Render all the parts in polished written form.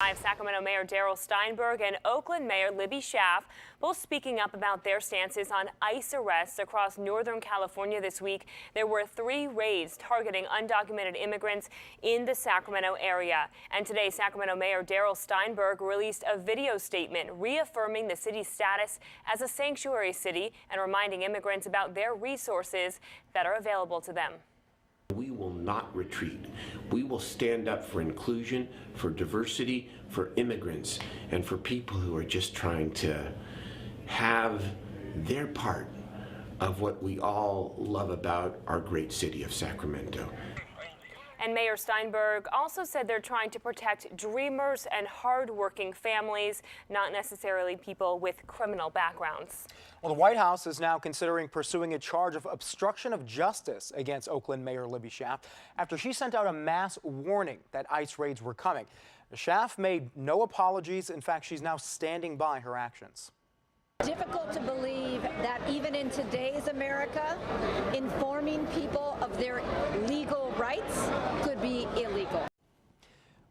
Sacramento Mayor Darrell Steinberg and Oakland Mayor Libby Schaaf both speaking up about their stances on ICE arrests across Northern California this week. There were 3 raids targeting undocumented immigrants in the Sacramento area. And today, Sacramento Mayor Darrell Steinberg released a video statement reaffirming the city's status as a sanctuary city and reminding immigrants about their resources that are available to them. We will not retreat. We will stand up for inclusion, for diversity, for immigrants, and for people who are just trying to have their part of what we all love about our great city of Sacramento. And Mayor Steinberg also said they're trying to protect dreamers and hardworking families, not necessarily people with criminal backgrounds. Well, the White House is now considering pursuing a charge of obstruction of justice against Oakland Mayor Libby Schaaf after she sent out a mass warning that ICE raids were coming. Schaaf made no apologies. In fact, she's now standing by her actions. Difficult to believe that even in today's America, informing people of their legal rights could be illegal.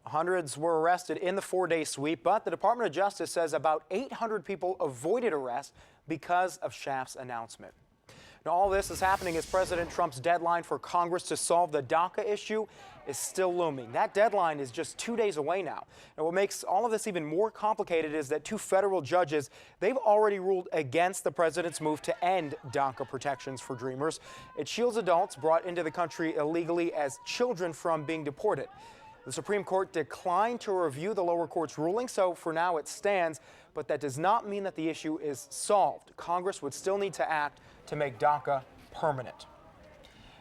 Hundreds were arrested in the 4-day sweep, but the Department of Justice says about 800 people avoided arrest because of Schaaf's announcement. Now, all this is happening as President Trump's deadline for Congress to solve the DACA issue is still looming. That deadline is just 2 days away now. And what makes all of this even more complicated is that 2 federal judges, they've already ruled against the president's move to end DACA protections for Dreamers. It shields adults brought into the country illegally as children from being deported. The Supreme Court declined to review the lower court's ruling, so for now it stands, but that does not mean that the issue is solved. Congress would still need to act to make DACA permanent.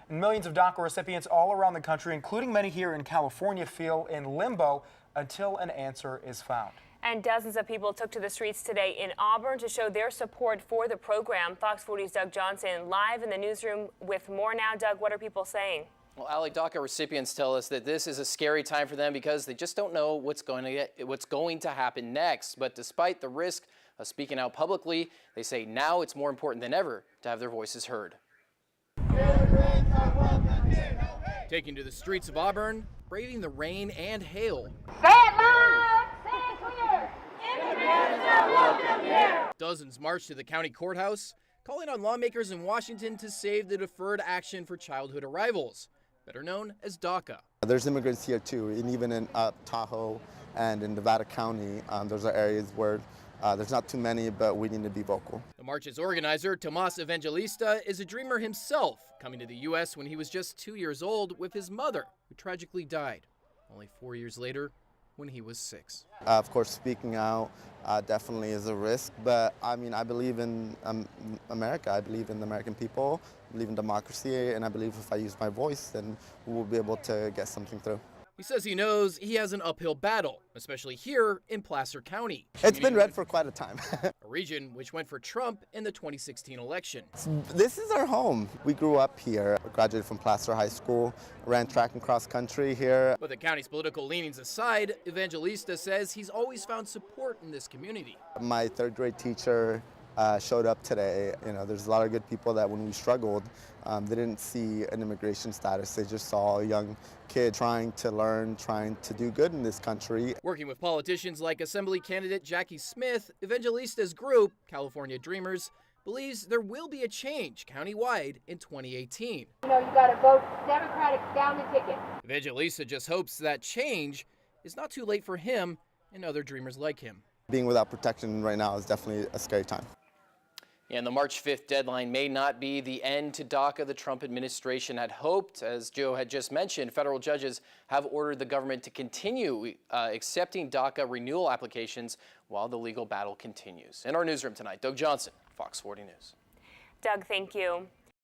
And millions of DACA recipients all around the country, including many here in California, feel in limbo until an answer is found. And dozens of people took to the streets today in Auburn to show their support for the program. Fox 40's Doug Johnson live in the newsroom with more now. Doug, what are people saying? Well, Allie, DACA recipients tell us that this is a scary time for them because they just don't know what's going to happen next. But despite the risk of speaking out publicly, they say now it's more important than ever to have their voices heard. Taking to the streets of Auburn, braving the rain and hail. Say it loud, say it clear. Immigrants are welcome here. Dozens marched to the county courthouse, calling on lawmakers in Washington to save the Deferred Action for Childhood Arrivals, better known as DACA. There's immigrants here too, and even in Tahoe and in Nevada County, those are areas where there's not too many, but we need to be vocal. The march's organizer, Tomas Evangelista, is a dreamer himself, coming to the U.S. when he was just 2 years old with his mother, who tragically died only 4 years later when he was 6. Of course, speaking out definitely is a risk, but I mean, I believe in America. I believe in the American people, I believe in democracy, and I believe if I use my voice, then we will be able to get something through. He says he knows he has an uphill battle, especially here in Placer County. It's been red for quite a time. A region which went for Trump in the 2016 election. This is our home. We grew up here. I graduated from Placer High School, ran track and cross country here. But the county's political leanings aside, Evangelista says he's always found support in this community. My 3rd grade teacher showed up today. You know, there's a lot of good people that when we struggled, they didn't see an immigration status. They just saw a young kid trying to learn, trying to do good in this country. Working with politicians like Assembly candidate Jackie Smith, Evangelista's group, California Dreamers, believes there will be a change countywide in 2018. You know, you got to vote Democratic down the ticket. Evangelista just hopes that change is not too late for him and other dreamers like him. Being without protection right now is definitely a scary time. And the March 5th deadline may not be the end to DACA the Trump administration had hoped. As Joe had just mentioned, federal judges have ordered the government to continue accepting DACA renewal applications while the legal battle continues. In our newsroom tonight, Doug Johnson, Fox 40 News. Doug, thank you.